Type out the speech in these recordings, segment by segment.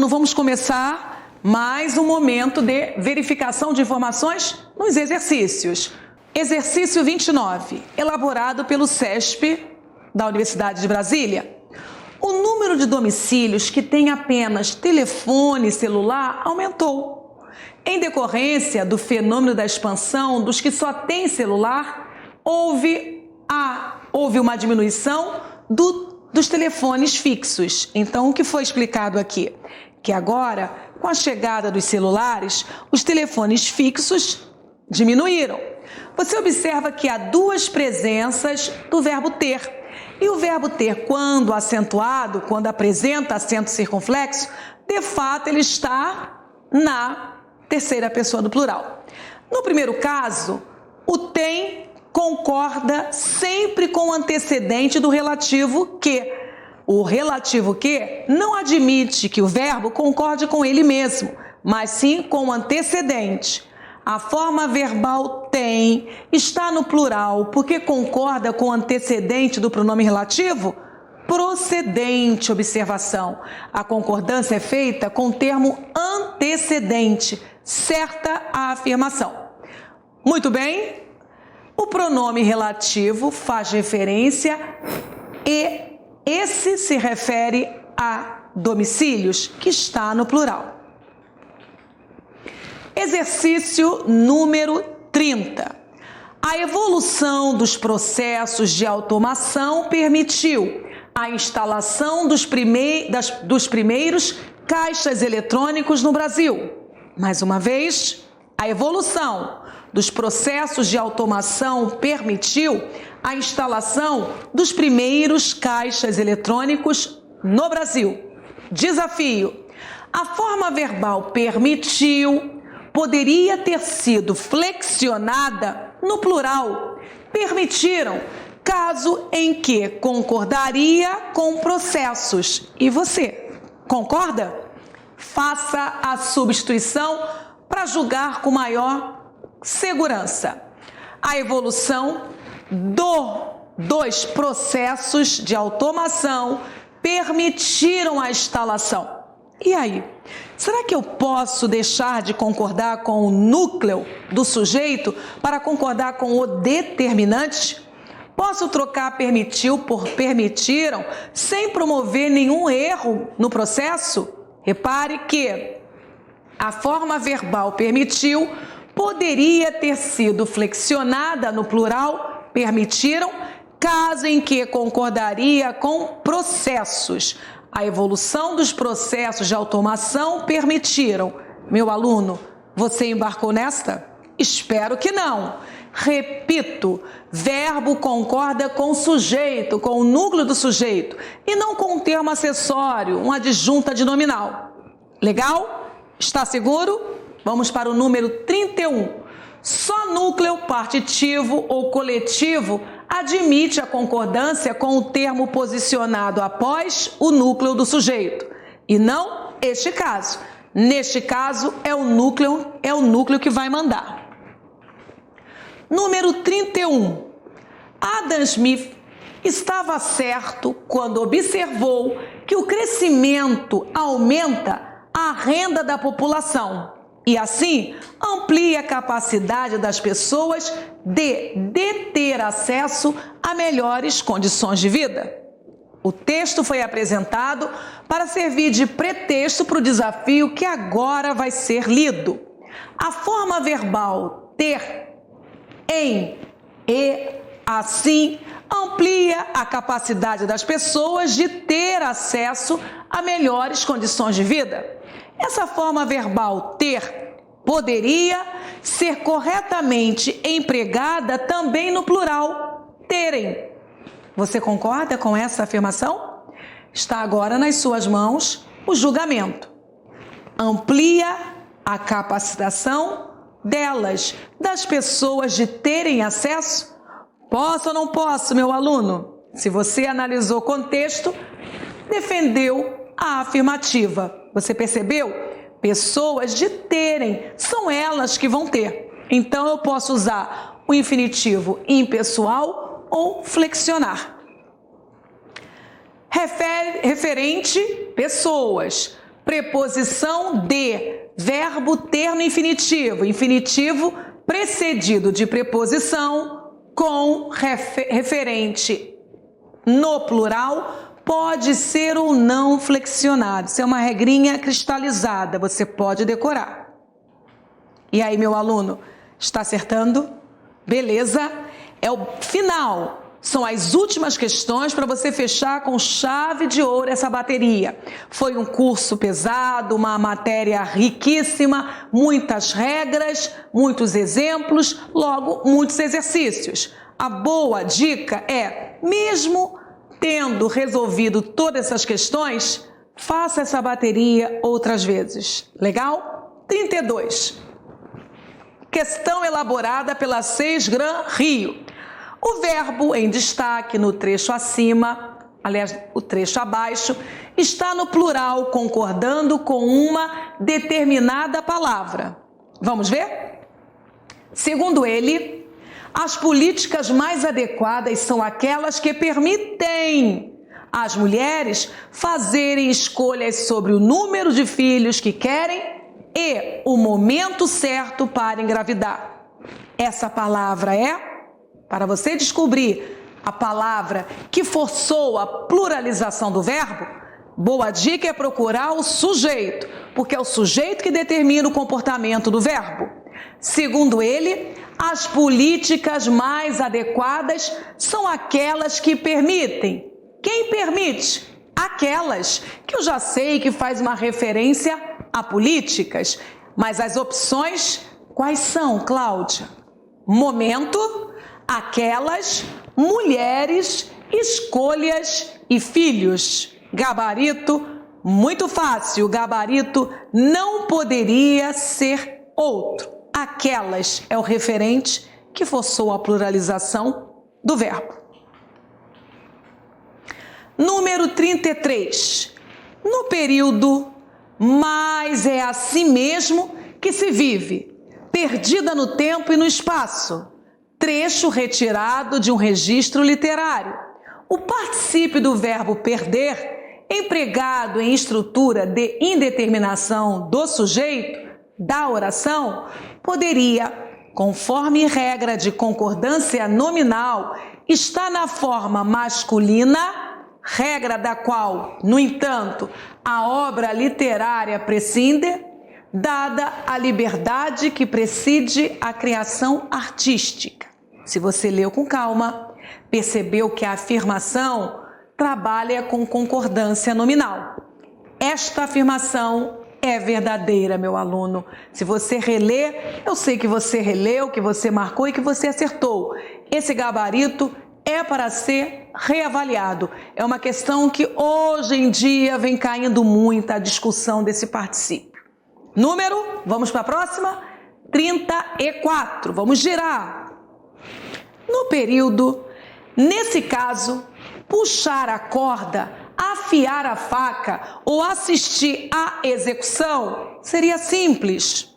aluno, vamos começar mais um momento de verificação de informações nos exercícios. Exercício 29, elaborado pelo CESP da Universidade de Brasília. O número de domicílios que tem apenas telefone celular aumentou. Em decorrência do fenômeno da expansão dos que só têm celular, houve uma diminuição dos telefones fixos. Então, o que foi explicado aqui? Que agora, com a chegada dos celulares, os telefones fixos diminuíram. Você observa que há duas presenças do verbo ter. E o verbo ter, quando acentuado, quando apresenta acento circunflexo, de fato ele está na terceira pessoa do plural. No primeiro caso, o tem concorda sempre com o antecedente do relativo que. O relativo que não admite que o verbo concorde com ele mesmo, mas sim com o antecedente. A forma verbal tem está no plural porque concorda com o antecedente do pronome relativo procedente. Observação. A concordância é feita com o termo antecedente. Certa a afirmação. Muito bem. O pronome relativo faz referência e esse se refere a domicílios, que está no plural. Exercício número 30. A evolução dos processos de automação permitiu a instalação dos primeiros caixas eletrônicos no Brasil. Mais uma vez, a evolução dos processos de automação permitiu a instalação dos primeiros caixas eletrônicos no Brasil. Desafio. A forma verbal permitiu poderia ter sido flexionada no plural. Permitiram, caso em que concordaria com processos. E você, concorda? Faça a substituição para julgar com maior segurança. A evolução dos processos de automação permitiram a instalação. E aí? Será que eu posso deixar de concordar com o núcleo do sujeito para concordar com o determinante? Posso trocar permitiu por permitiram sem promover nenhum erro no processo? Repare que a forma verbal permitiu poderia ter sido flexionada no plural, permitiram, caso em que concordaria com processos. A evolução dos processos de automação permitiram. Meu aluno, você embarcou nesta? Espero que não. Repito, verbo concorda com o sujeito, com o núcleo do sujeito, e não com um termo acessório, uma adjunta de nominal. Legal? Está seguro? Vamos para o número 31. Só núcleo partitivo ou coletivo admite a concordância com o termo posicionado após o núcleo do sujeito. E não este caso. Neste caso, é o núcleo que vai mandar. Número 31. Adam Smith estava certo quando observou que o crescimento aumenta a renda da população e, assim, amplia a capacidade das pessoas de ter acesso a melhores condições de vida. O texto foi apresentado para servir de pretexto para o desafio que agora vai ser lido. A forma verbal ter, em e, assim, amplia a capacidade das pessoas de ter acesso a melhores condições de vida. Essa forma verbal ter poderia ser corretamente empregada também no plural, terem. Você concorda com essa afirmação? Está agora nas suas mãos o julgamento. Amplia a capacitação delas, das pessoas de terem acesso? Posso ou não posso, meu aluno? Se você analisou o contexto, defendeu a afirmativa. Você percebeu? Pessoas de terem, são elas que vão ter. Então, eu posso usar o infinitivo impessoal ou flexionar. Referente pessoas. preposição de, verbo ter no infinitivo, infinitivo precedido de preposição com referente no plural, pode ser ou não flexionado. Isso é uma regrinha cristalizada, você pode decorar. E aí, meu aluno, está acertando? Beleza? É o final. São as últimas questões para você fechar com chave de ouro essa bateria. Foi um curso pesado, uma matéria riquíssima, muitas regras, muitos exemplos, logo muitos exercícios. A boa dica é, mesmo tendo resolvido todas essas questões, faça essa bateria outras vezes. Legal? 32. Questão elaborada pela Sesgran Rio. O verbo em destaque no trecho acima, aliás, o trecho abaixo, está no plural concordando com uma determinada palavra. Vamos ver? Segundo ele, as políticas mais adequadas são aquelas que permitem às mulheres fazerem escolhas sobre o número de filhos que querem e o momento certo para engravidar. Essa palavra é, para você descobrir a palavra que forçou a pluralização do verbo, boa dica é procurar o sujeito, porque é o sujeito que determina o comportamento do verbo. Segundo ele, as políticas mais adequadas são aquelas que permitem. Quem permite? Aquelas que eu já sei que faz uma referência a políticas. Mas as opções, quais são, Cláudia? Momento, aquelas, mulheres, escolhas e filhos. Gabarito, muito fácil. Gabarito não poderia ser outro. Aquelas é o referente que forçou a pluralização do verbo. Número 33. No período, mas é assim mesmo que se vive, perdida no tempo e no espaço. Trecho retirado de um registro literário. O particípio do verbo perder, empregado em estrutura de indeterminação do sujeito da oração, poderia, conforme regra de concordância nominal, estar na forma masculina, regra da qual, no entanto, a obra literária prescinde, dada a liberdade que precede a criação artística. Se você leu com calma, percebeu que a afirmação trabalha com concordância nominal. Esta afirmação é verdadeira, meu aluno. Se você reler, eu sei que você releu, que você marcou e que você acertou. Esse gabarito é para ser reavaliado. É uma questão que hoje em dia vem caindo muito a discussão desse particípio. Número, vamos para a próxima? 34. Vamos girar. No período, nesse caso, puxar a corda, afiar a faca ou assistir à execução seria simples.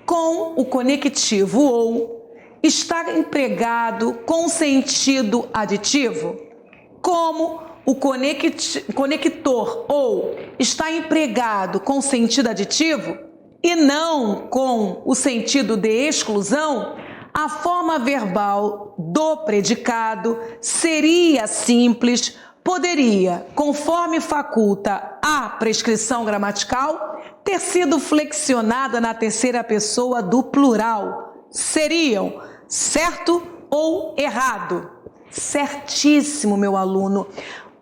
Com o conectivo ou, está empregado com sentido aditivo. Como o conector ou está empregado com sentido aditivo e não com o sentido de exclusão, a forma verbal do predicado seria simples, poderia, conforme faculta a prescrição gramatical, ter sido flexionada na terceira pessoa do plural. Seriam certo ou errado? Certíssimo, meu aluno.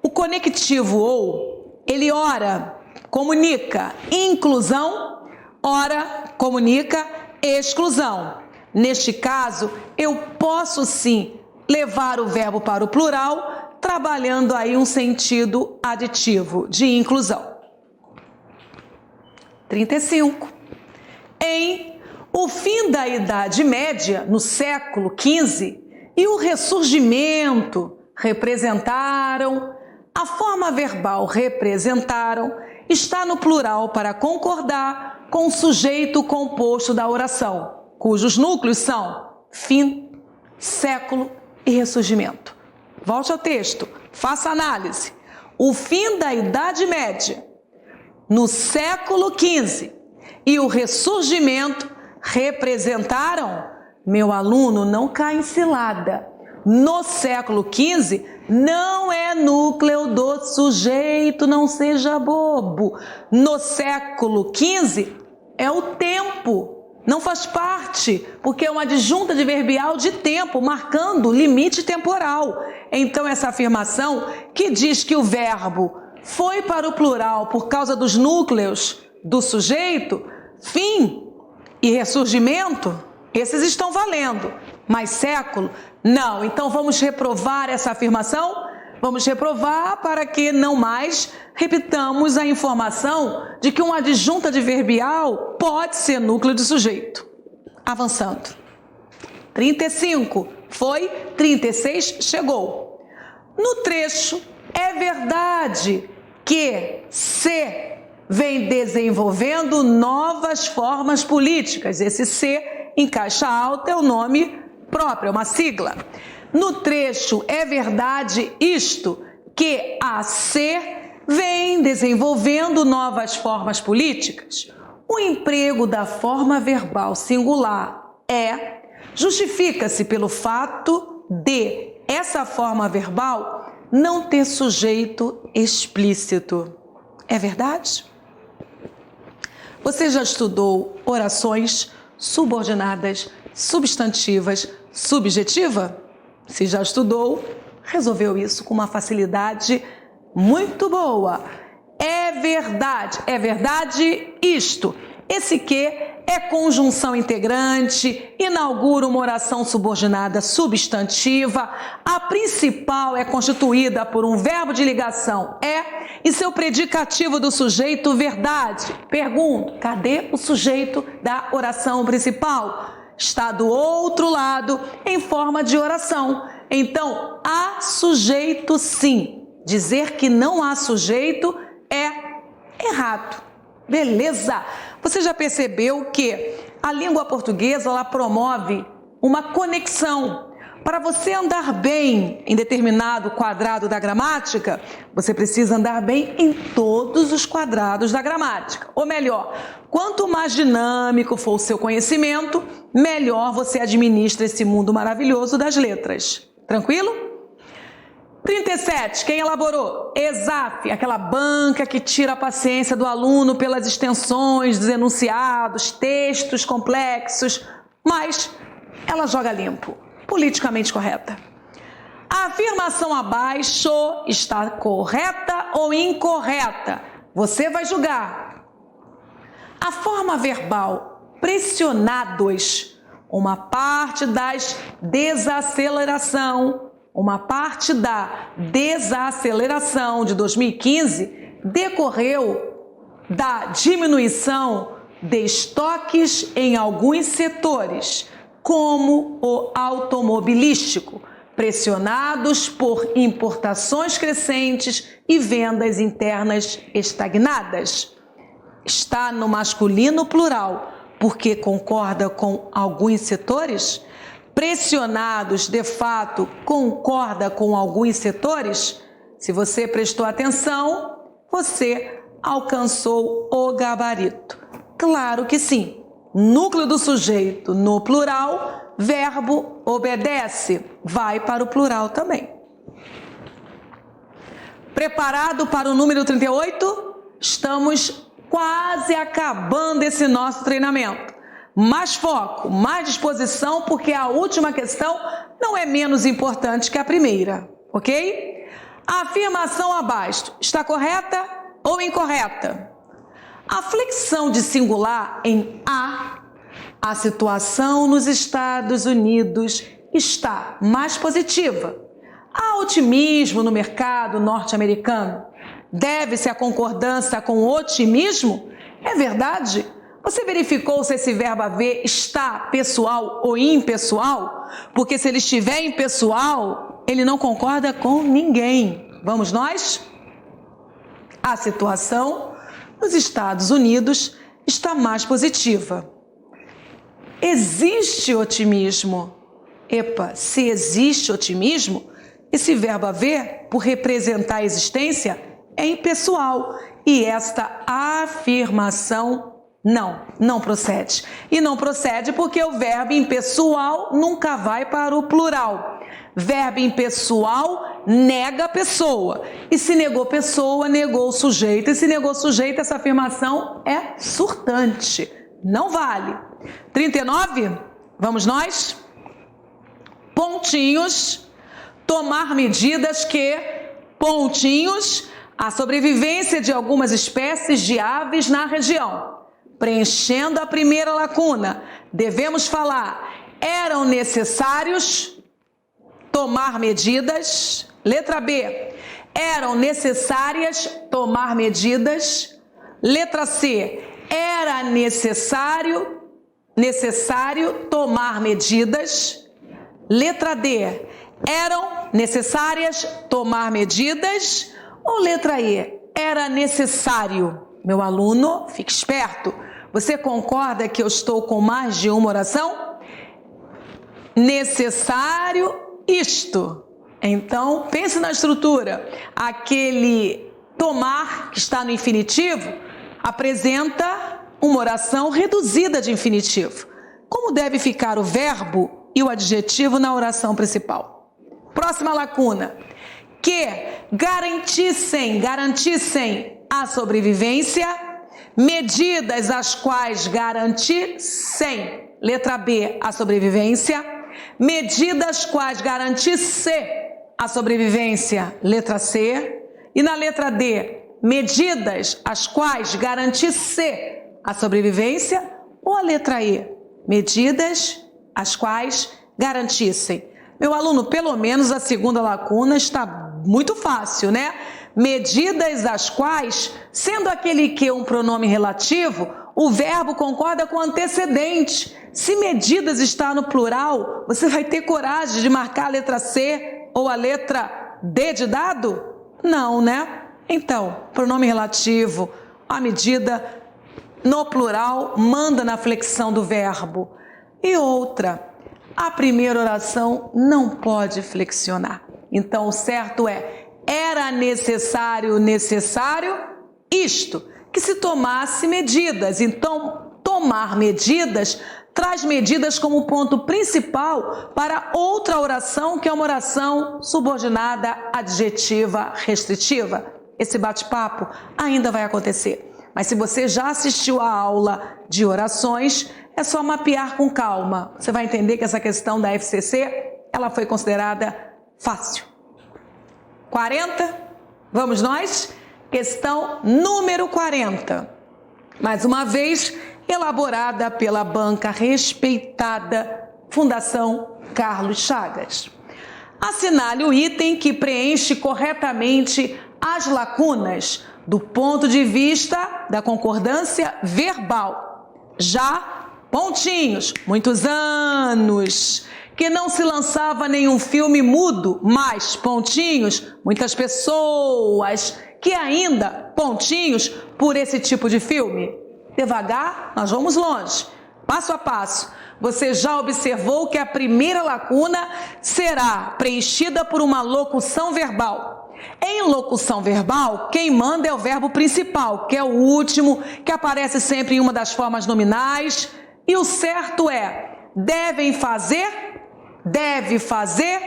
O conectivo ou, ele ora comunica inclusão, ora comunica exclusão. Neste caso, eu posso sim levar o verbo para o plural, trabalhando aí um sentido aditivo de inclusão. 35. Em o fim da Idade Média, no século XV, e o ressurgimento representaram, a forma verbal representaram, está no plural para concordar com o sujeito composto da oração, cujos núcleos são fim, século e ressurgimento. Volte ao texto, faça análise. O fim da Idade Média, no século XV e o ressurgimento representaram, meu aluno, não cai em cilada. No século XV não é núcleo do sujeito, não seja bobo. No século XV é o tempo. Não faz parte, porque é uma adjunta adverbial de tempo, marcando limite temporal. Então, essa afirmação que diz que o verbo foi para o plural por causa dos núcleos do sujeito, fim e ressurgimento, esses estão valendo. Mas século, não. Então, vamos reprovar essa afirmação? Vamos reprovar para que não mais repitamos a informação de que uma adjunta adverbial pode ser núcleo de sujeito. Avançando. 35 foi, 36 chegou. No trecho, é verdade que se vem desenvolvendo novas formas políticas. Esse C em caixa alta é o nome próprio, é uma sigla. No trecho, é verdade isto, que a C vem desenvolvendo novas formas políticas. O emprego da forma verbal singular justifica-se pelo fato de essa forma verbal não ter sujeito explícito. É verdade? Você já estudou orações subordinadas, substantivas, subjetiva? Se já estudou, resolveu isso com uma facilidade muito boa. É verdade isto. Esse que é conjunção integrante, inaugura uma oração subordinada substantiva. A principal é constituída por um verbo de ligação, e seu predicativo do sujeito, verdade. Pergunto, cadê o sujeito da oração principal? Está do outro lado em forma de oração. Então, há sujeito sim. Dizer que não há sujeito é errado. Beleza? Você já percebeu que a língua portuguesa ela promove uma conexão. Para você andar bem em determinado quadrado da gramática, você precisa andar bem em todos os quadrados da gramática. Ou melhor, quanto mais dinâmico for o seu conhecimento, melhor você administra esse mundo maravilhoso das letras. Tranquilo? 37, quem elaborou? ESAF, aquela banca que tira a paciência do aluno pelas extensões dos enunciados, textos complexos, mas ela joga limpo. Politicamente correta. A afirmação abaixo está correta ou incorreta? Você vai julgar. A forma verbal pressionados, uma parte da desaceleração de 2015 decorreu da diminuição de estoques em alguns setores, como o automobilístico, pressionados por importações crescentes e vendas internas estagnadas. Está no masculino plural, porque concorda com alguns setores? Pressionados, de fato, concorda com alguns setores? Se você prestou atenção, você alcançou o gabarito. Claro que sim. Núcleo do sujeito no plural, verbo obedece, vai para o plural também. Preparado para o número 38? Estamos quase acabando esse nosso treinamento. Mais foco, mais disposição, porque a última questão não é menos importante que a primeira, ok? A afirmação abaixo está correta ou incorreta? A flexão de singular em a situação nos Estados Unidos está mais positiva. Há otimismo no mercado norte-americano? Deve-se a concordância com o otimismo? É verdade? Você verificou se esse verbo haver está pessoal ou impessoal? Porque se ele estiver impessoal, ele não concorda com ninguém. Vamos nós? A situação nos Estados Unidos está mais positiva. Existe otimismo? Epa, se existe otimismo, esse verbo haver, por representar a existência, é impessoal. e esta afirmação não procede. E não procede porque o verbo impessoal nunca vai para o plural. Verbo impessoal nega a pessoa. E se negou pessoa, negou o sujeito. E se negou sujeito, essa afirmação é surtante. Não vale. 39, vamos nós? Pontinhos, tomar medidas que, pontinhos, a sobrevivência de algumas espécies de aves na região. Preenchendo a primeira lacuna, devemos falar, eram necessários tomar medidas. Letra B, eram necessárias tomar medidas. Letra C, era necessário tomar medidas. Letra D, eram necessárias tomar medidas. Ou letra E, era necessário? Meu aluno, fique esperto. Você concorda que eu estou com mais de uma oração? Necessário isto. Então, pense na estrutura. Aquele tomar, que está no infinitivo, apresenta uma oração reduzida de infinitivo. Como deve ficar o verbo e o adjetivo na oração principal? Próxima lacuna. Que garantissem a sobrevivência, medidas as quais garantissem, letra B, a sobrevivência, medidas quais garantissem a sobrevivência, letra C, e na letra D, medidas as quais garantissem a sobrevivência, ou a letra E, medidas as quais garantissem. Meu aluno, pelo menos a segunda lacuna está muito fácil, né? Medidas as quais, sendo aquele que um pronome relativo, o verbo concorda com o antecedente. Se medidas está no plural, você vai ter coragem de marcar a letra C ou a letra D de dado? Não, né? Então, pronome relativo, a medida no plural manda na flexão do verbo. E outra, a primeira oração não pode flexionar. Então, o certo é, era necessário isto, que se tomasse medidas. Então, tomar medidas traz medidas como ponto principal para outra oração, que é uma oração subordinada adjetiva restritiva. Esse bate-papo ainda vai acontecer. Mas se você já assistiu a aula de orações, é só mapear com calma. Você vai entender que essa questão da FCC, ela foi considerada fácil. 40, vamos nós? Questão número 40. Mais uma vez, elaborada pela banca respeitada Fundação Carlos Chagas. Assinale o item que preenche corretamente as lacunas do ponto de vista da concordância verbal. Já, pontinhos, muitos anos que não se lançava nenhum filme mudo, mas, pontinhos, muitas pessoas que ainda, pontinhos, por esse tipo de filme. Devagar, nós vamos longe, passo a passo. Você já observou que a primeira lacuna será preenchida por uma locução verbal. Em locução verbal, quem manda é o verbo principal, que é o último, que aparece sempre em uma das formas nominais. E o certo é, devem fazer, deve fazer,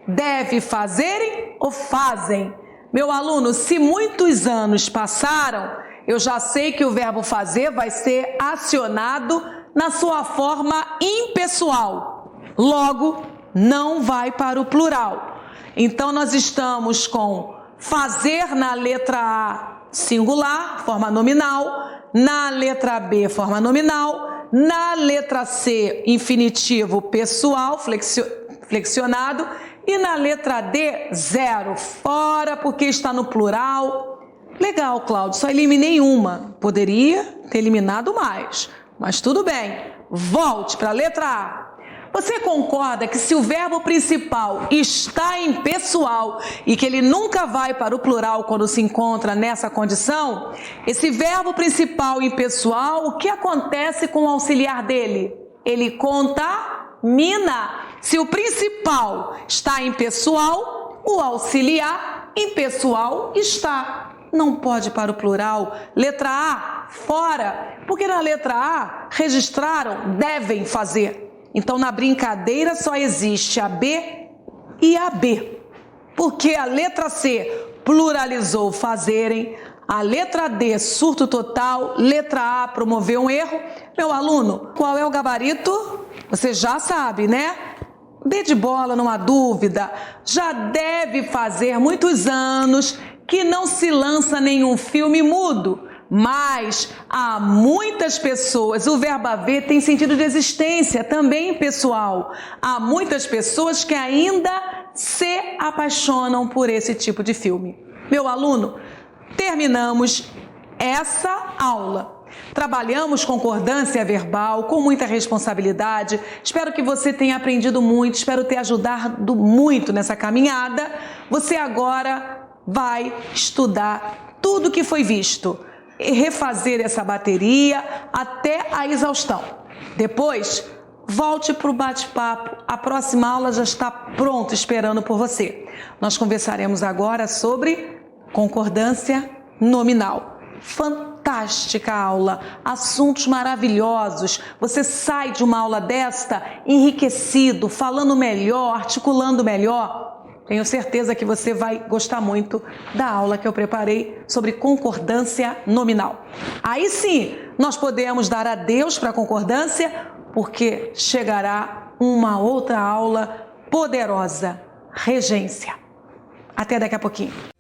deve fazerem ou fazem. Meu aluno, se muitos anos passaram, eu já sei que o verbo fazer vai ser acionado na sua forma impessoal. Logo, não vai para o plural. Então, nós estamos com fazer na letra A, singular, forma nominal, na letra B, forma nominal, na letra C, infinitivo pessoal, flexionado, e na letra D, zero, fora porque está no plural. Legal, Cláudio, só eliminei uma. Poderia ter eliminado mais, mas tudo bem. Volte para a letra A. Você concorda que se o verbo principal está em pessoal e que ele nunca vai para o plural quando se encontra nessa condição, esse verbo principal em pessoal, o que acontece com o auxiliar dele? Ele contamina. Se o principal está em pessoal, o auxiliar em pessoal está. Não pode para o plural. Letra A, fora. Porque na letra A, registraram, devem fazer. Então, na brincadeira, só existe a B e a B. Porque a letra C pluralizou fazerem, a letra D, surto total, letra A, promoveu um erro. Meu aluno, qual é o gabarito? Você já sabe, né? B de bola, não há dúvida. Já deve fazer muitos anos que não se lança nenhum filme mudo. Mas há muitas pessoas, o verbo haver tem sentido de existência também, pessoal. Há muitas pessoas que ainda se apaixonam por esse tipo de filme. Meu aluno, terminamos essa aula. Trabalhamos concordância verbal com muita responsabilidade. Espero que você tenha aprendido muito, espero ter ajudado muito nessa caminhada. Você agora vai estudar tudo que foi visto e refazer essa bateria até a exaustão. Depois, volte para o bate-papo. A próxima aula já está pronta esperando por você. Nós conversaremos agora sobre concordância nominal. Fantástica aula, assuntos maravilhosos. Você sai de uma aula desta enriquecido, falando melhor, articulando melhor. Tenho certeza que você vai gostar muito da aula que eu preparei sobre concordância nominal. Aí sim, nós podemos dar adeus para a concordância, porque chegará uma outra aula poderosa, regência. Até daqui a pouquinho.